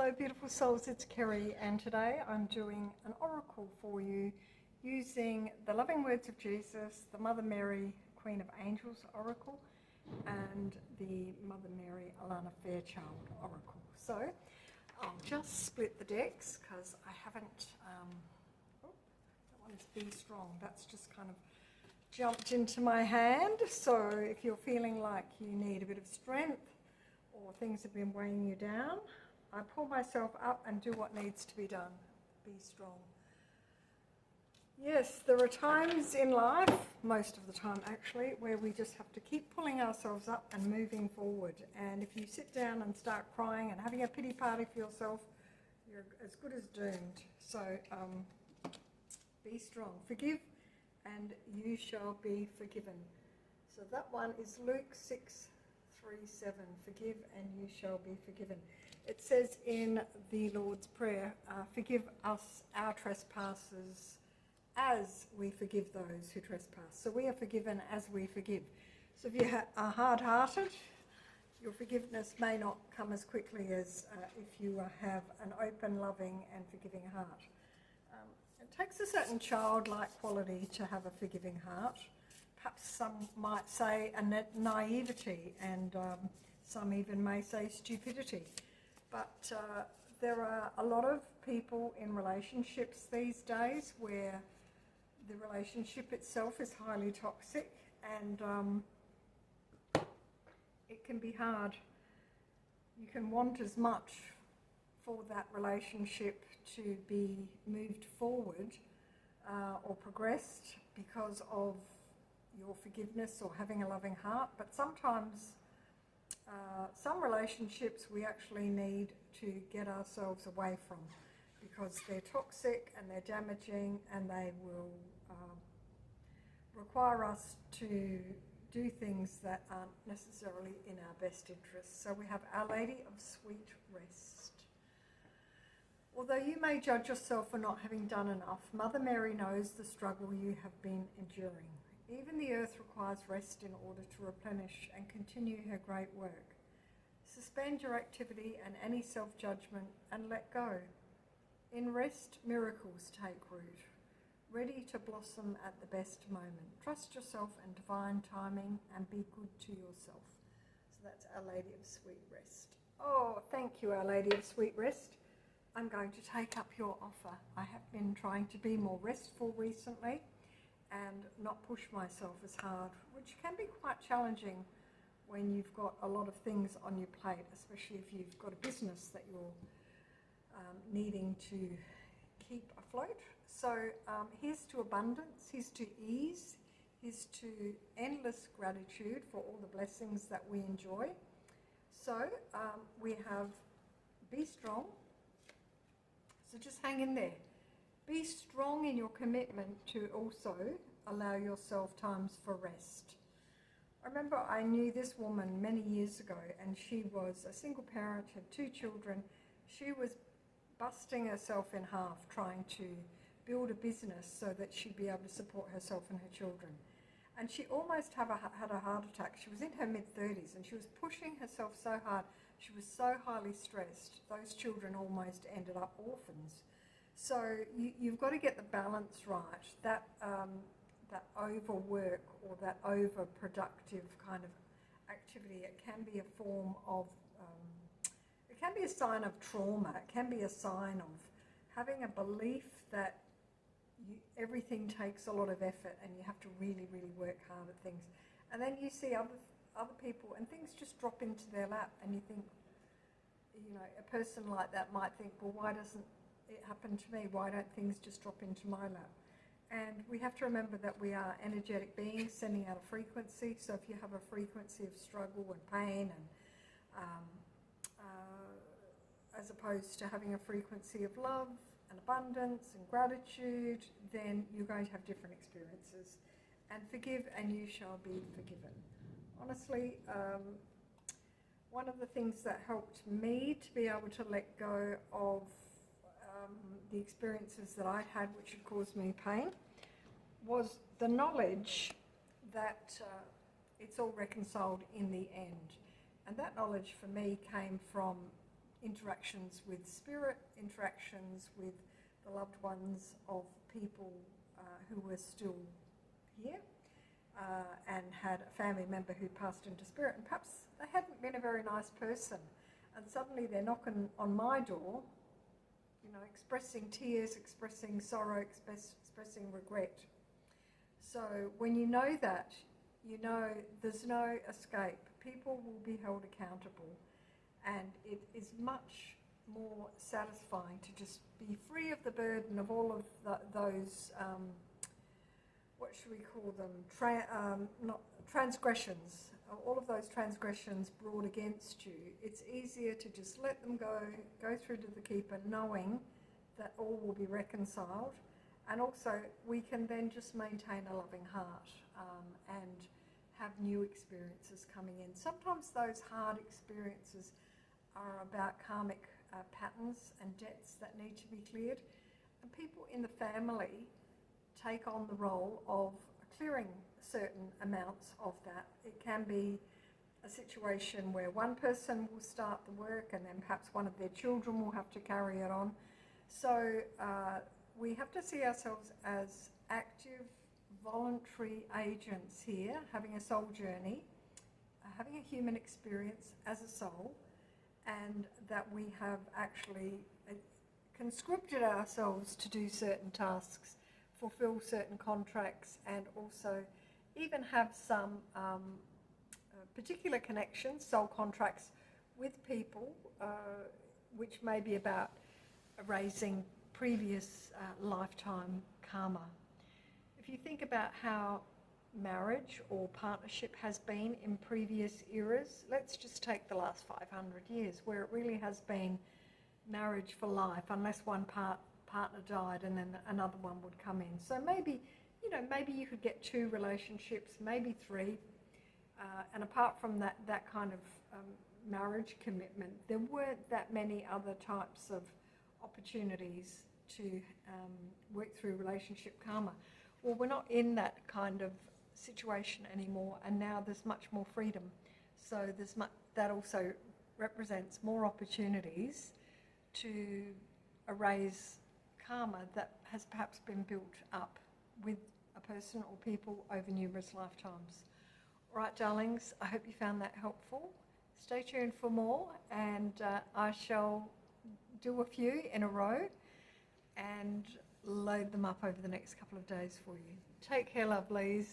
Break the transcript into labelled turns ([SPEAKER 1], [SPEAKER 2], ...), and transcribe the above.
[SPEAKER 1] Hello beautiful souls, it's Kerry, and today I'm doing an oracle for you using the loving words of Jesus, the Mother Mary Queen of Angels oracle, and the Mother Mary Alana Fairchild oracle. So I'll just split the decks because I haven't, that one's Be Strong, that's just kind of jumped into my hand. So if you're feeling like you need a bit of strength or things have been weighing you down, I pull myself up and do what needs to be done. Be strong. Yes, there are times in life, most of the time actually, where we just have to keep pulling ourselves up and moving forward. And if you sit down and start crying and having a pity party for yourself, you're as good as doomed. So be strong. Forgive and you shall be forgiven. So that one is Luke 6:3-7. Forgive and you shall be forgiven. It says in the Lord's Prayer, forgive us our trespasses as we forgive those who trespass. So we are forgiven as we forgive. So if you are hard-hearted, your forgiveness may not come as quickly as if you have an open, loving and forgiving heart. It takes a certain childlike quality to have a forgiving heart. Perhaps some might say a naivety, and some even may say stupidity. But there are a lot of people in relationships these days where the relationship itself is highly toxic, and it can be hard. You can want as much for that relationship to be moved forward or progressed because of your forgiveness or having a loving heart, but sometimes some relationships we actually need to get ourselves away from because they're toxic and they're damaging, and they will require us to do things that aren't necessarily in our best interests. So we have Our Lady of Sweet Rest. Although you may judge yourself for not having done enough, Mother Mary knows the struggle you have been enduring. Even the earth requires rest in order to replenish and continue her great work. Suspend your activity and any self-judgment and let go. In rest, miracles take root, ready to blossom at the best moment. Trust yourself and divine timing and be good to yourself. So that's Our Lady of Sweet Rest. Oh, thank you, Our Lady of Sweet Rest. I'm going to take up your offer. I have been trying to be more restful recently and not push myself as hard, which can be quite challenging when you've got a lot of things on your plate, especially if you've got a business that you're needing to keep afloat. So here's to abundance, here's to ease, here's to endless gratitude for all the blessings that we enjoy. So we have Be Strong. So just hang in there. Be strong in your commitment to also allow yourself times for rest. I remember I knew this woman many years ago, and she was a single parent, had 2 children. She was busting herself in half trying to build a business so that she'd be able to support herself and her children. And she almost had a heart attack. She was in her mid-30s and she was pushing herself so hard. She was so highly stressed. Those children almost ended up orphans. So you've got to get the balance right. That overwork or that overproductive kind of activity, it can be a form of, it can be a sign of trauma. It can be a sign of having a belief that everything takes a lot of effort and you have to really, really work hard at things. And then you see other people and things just drop into their lap, and you think, you know, a person like that might think, well, why doesn't it happen to me? Why don't things just drop into my lap? And we have to remember that we are energetic beings sending out a frequency. So if you have a frequency of struggle and pain, and as opposed to having a frequency of love and abundance and gratitude, then you're going to have different experiences. And forgive and you shall be forgiven. Honestly, one of the things that helped me to be able to let go of the experiences that I'd had which had caused me pain was the knowledge that it's all reconciled in the end. And that knowledge for me came from interactions with spirit, interactions with the loved ones of people who were still here, and had a family member who passed into spirit, and perhaps they hadn't been a very nice person, and suddenly they're knocking on my door, you know, expressing tears, expressing sorrow, expressing regret. So when you know that, you know there's no escape. People will be held accountable, and it is much more satisfying to just be free of the burden of all of those, what should we call them, not transgressions, all of those transgressions brought against you. It's easier to just let them go through to the keeper, knowing that all will be reconciled. And also we can then just maintain a loving heart and have new experiences coming in. Sometimes those hard experiences are about karmic patterns and debts that need to be cleared. And people in the family take on the role of clearing certain amounts of that. It can be a situation where one person will start the work and then perhaps one of their children will have to carry it on. So we have to see ourselves as active, voluntary agents here, having a soul journey, having a human experience as a soul, and that we have actually conscripted ourselves to do certain tasks, fulfill certain contracts, and also even have some particular connections, soul contracts with people, which may be about erasing previous lifetime karma. If you think about how marriage or partnership has been in previous eras, let's just take the last 500 years, where it really has been marriage for life, unless one partner died and then another one would come in. So maybe you could get 2 relationships, maybe 3, and apart from that kind of marriage commitment, there weren't that many other types of opportunities to work through relationship karma. Well, we're not in that kind of situation anymore, and now there's much more freedom. So that also represents more opportunities to erase karma that has perhaps been built up with a person or people over numerous lifetimes. All right, darlings, I hope you found that helpful. Stay tuned for more, and I shall do a few in a row and load them up over the next couple of days for you. Take care, lovelies.